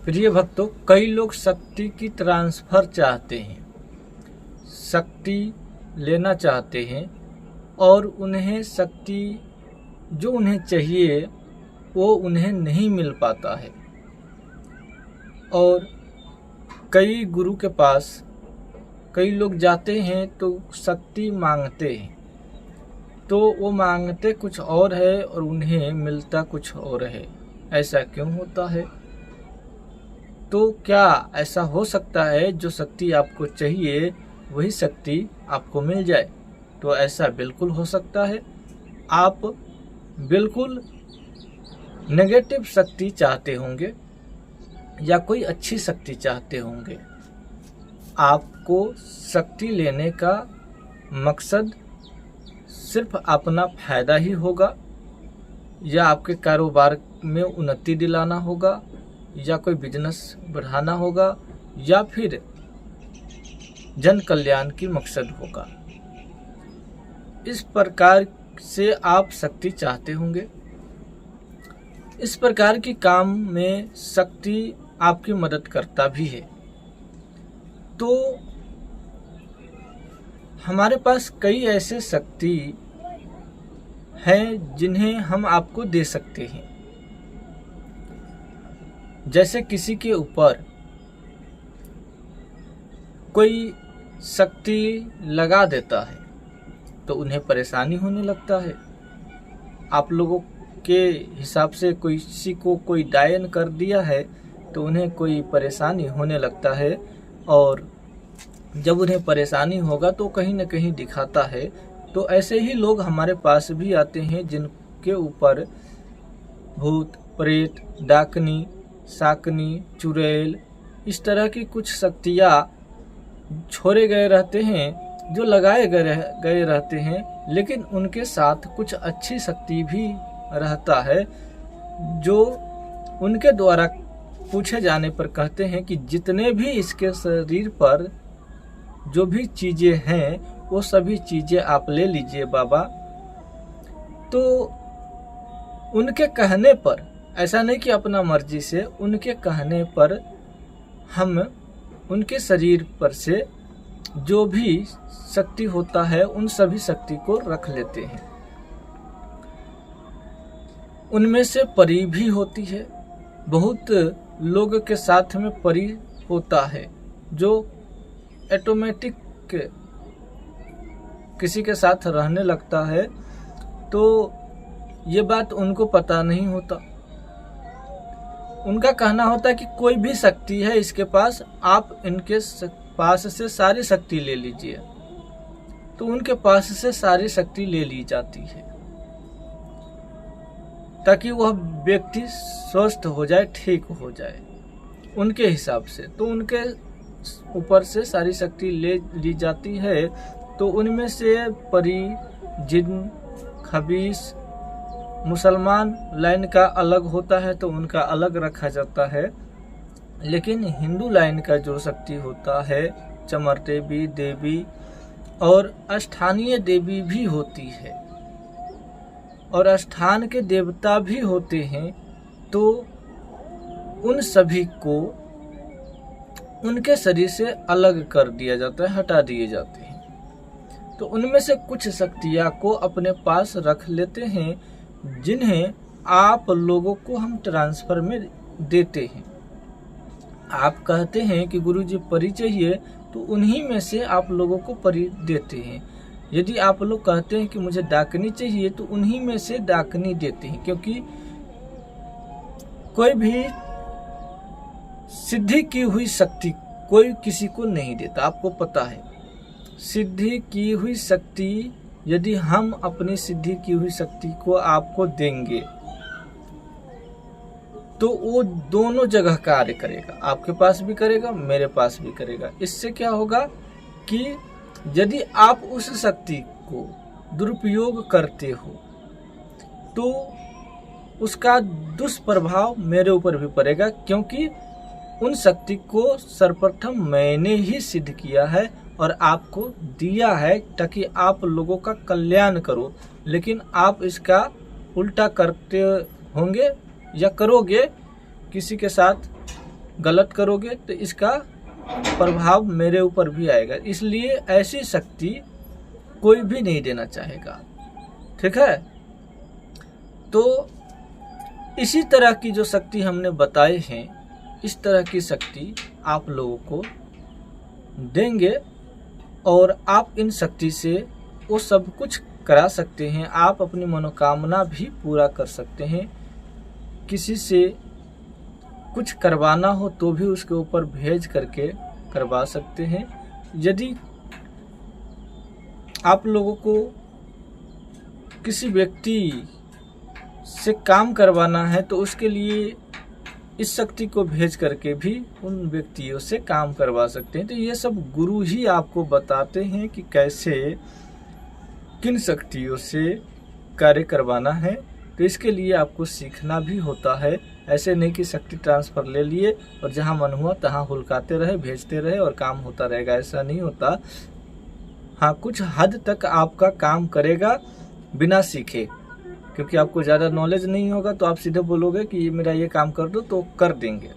प्रिय भक्तों, कई लोग शक्ति की ट्रांसफर चाहते हैं, शक्ति लेना चाहते हैं और उन्हें शक्ति जो उन्हें चाहिए वो उन्हें नहीं मिल पाता है। और कई गुरु के पास कई लोग जाते हैं तो शक्ति मांगते हैं, तो वो मांगते कुछ और है और उन्हें मिलता कुछ और है। ऐसा क्यों होता है? तो क्या ऐसा हो सकता है जो शक्ति आपको चाहिए वही शक्ति आपको मिल जाए? तो ऐसा बिल्कुल हो सकता है। आप बिल्कुल नेगेटिव शक्ति चाहते होंगे या कोई अच्छी शक्ति चाहते होंगे। आपको शक्ति लेने का मकसद सिर्फ अपना फायदा ही होगा, या आपके कारोबार में उन्नति दिलाना होगा, या कोई बिजनेस बढ़ाना होगा, या फिर जन कल्याण की मकसद होगा। इस प्रकार से आप शक्ति चाहते होंगे। इस प्रकार की काम में शक्ति आपकी मदद करता भी है। तो हमारे पास कई ऐसे शक्ति हैं जिन्हें हम आपको दे सकते हैं। जैसे किसी के ऊपर कोई शक्ति लगा देता है तो उन्हें परेशानी होने लगता है। आप लोगों के हिसाब से किसी को कोई डायन कर दिया है तो उन्हें कोई परेशानी होने लगता है, और जब उन्हें परेशानी होगा तो कहीं न कहीं दिखाता है। तो ऐसे ही लोग हमारे पास भी आते हैं जिनके ऊपर भूत, प्रेत, डाकनी, साकनी, चुड़ैल इस तरह की कुछ शक्तियाँ छोड़े गए रहते हैं, जो लगाए गए रहते हैं, लेकिन उनके साथ कुछ अच्छी शक्ति भी रहता है जो उनके द्वारा पूछे जाने पर कहते हैं कि जितने भी इसके शरीर पर जो भी चीज़ें हैं वो सभी चीज़ें आप ले लीजिए बाबा। तो उनके कहने पर, ऐसा नहीं कि अपना मर्जी से, उनके कहने पर हम उनके शरीर पर से जो भी शक्ति होता है उन सभी शक्ति को रख लेते हैं। उनमें से परी भी होती है। बहुत लोग के साथ में परी होता है जो ऑटोमेटिक किसी के साथ रहने लगता है, तो ये बात उनको पता नहीं होता। उनका कहना होता है कि कोई भी शक्ति है इसके पास, आप इनके पास से सारी शक्ति ले लीजिए। तो उनके पास से सारी शक्ति ले ली जाती है ताकि वह व्यक्ति स्वस्थ हो जाए, ठीक हो जाए उनके हिसाब से। तो उनके ऊपर से सारी शक्ति ले ली जाती है। तो उनमें से परी, जिन, खबीस, मुसलमान लाइन का अलग होता है तो उनका अलग रखा जाता है। लेकिन हिंदू लाइन का जो शक्ति होता है, चमर देवी, देवी और स्थानीय देवी भी होती है और स्थान के देवता भी होते हैं। तो उन सभी को उनके शरीर से अलग कर दिया जाता है, हटा दिए जाते हैं। तो उनमें से कुछ शक्तियाँ को अपने पास रख लेते हैं जिन्हें आप लोगों को हम ट्रांसफर में देते हैं। आप कहते हैं कि गुरुजी परी चाहिए, तो उन्हीं में से आप लोगों को परी देते हैं। यदि आप लोग कहते हैं कि मुझे डाकनी चाहिए, तो उन्हीं में से डाकनी देते हैं। क्योंकि कोई भी सिद्धि की हुई शक्ति कोई किसी को नहीं देता, आपको पता है। सिद्धि की हुई शक्ति, यदि हम अपनी सिद्धि की हुई शक्ति को आपको देंगे तो वो दोनों जगह कार्य करेगा, आपके पास भी करेगा, मेरे पास भी करेगा। इससे क्या होगा कि यदि आप उस शक्ति को दुरुपयोग करते हो तो उसका दुष्प्रभाव मेरे ऊपर भी पड़ेगा, क्योंकि उन शक्ति को सर्वप्रथम मैंने ही सिद्ध किया है और आपको दिया है ताकि आप लोगों का कल्याण करो। लेकिन आप इसका उल्टा करते होंगे या करोगे, किसी के साथ गलत करोगे तो इसका प्रभाव मेरे ऊपर भी आएगा। इसलिए ऐसी शक्ति कोई भी नहीं देना चाहेगा, ठीक है। तो इसी तरह की जो शक्ति हमने बताए हैं, इस तरह की शक्ति आप लोगों को देंगे और आप इन शक्ति से वो सब कुछ करा सकते हैं। आप अपनी मनोकामना भी पूरा कर सकते हैं। किसी से कुछ करवाना हो तो भी उसके ऊपर भेज करके करवा सकते हैं। यदि आप लोगों को किसी व्यक्ति से काम करवाना है तो उसके लिए इस शक्ति को भेज करके भी उन व्यक्तियों से काम करवा सकते हैं। तो ये सब गुरु ही आपको बताते हैं कि कैसे किन शक्तियों से कार्य करवाना है। तो इसके लिए आपको सीखना भी होता है। ऐसे नहीं कि शक्ति ट्रांसफ़र ले लिए और जहां मन हुआ तहां हुलकाते रहे, भेजते रहे और काम होता रहेगा, ऐसा नहीं होता। हाँ, कुछ हद तक आपका काम करेगा बिना सीखे, क्योंकि आपको ज़्यादा नॉलेज नहीं होगा तो आप सीधे बोलोगे कि ये मेरा ये काम कर दो तो कर देंगे।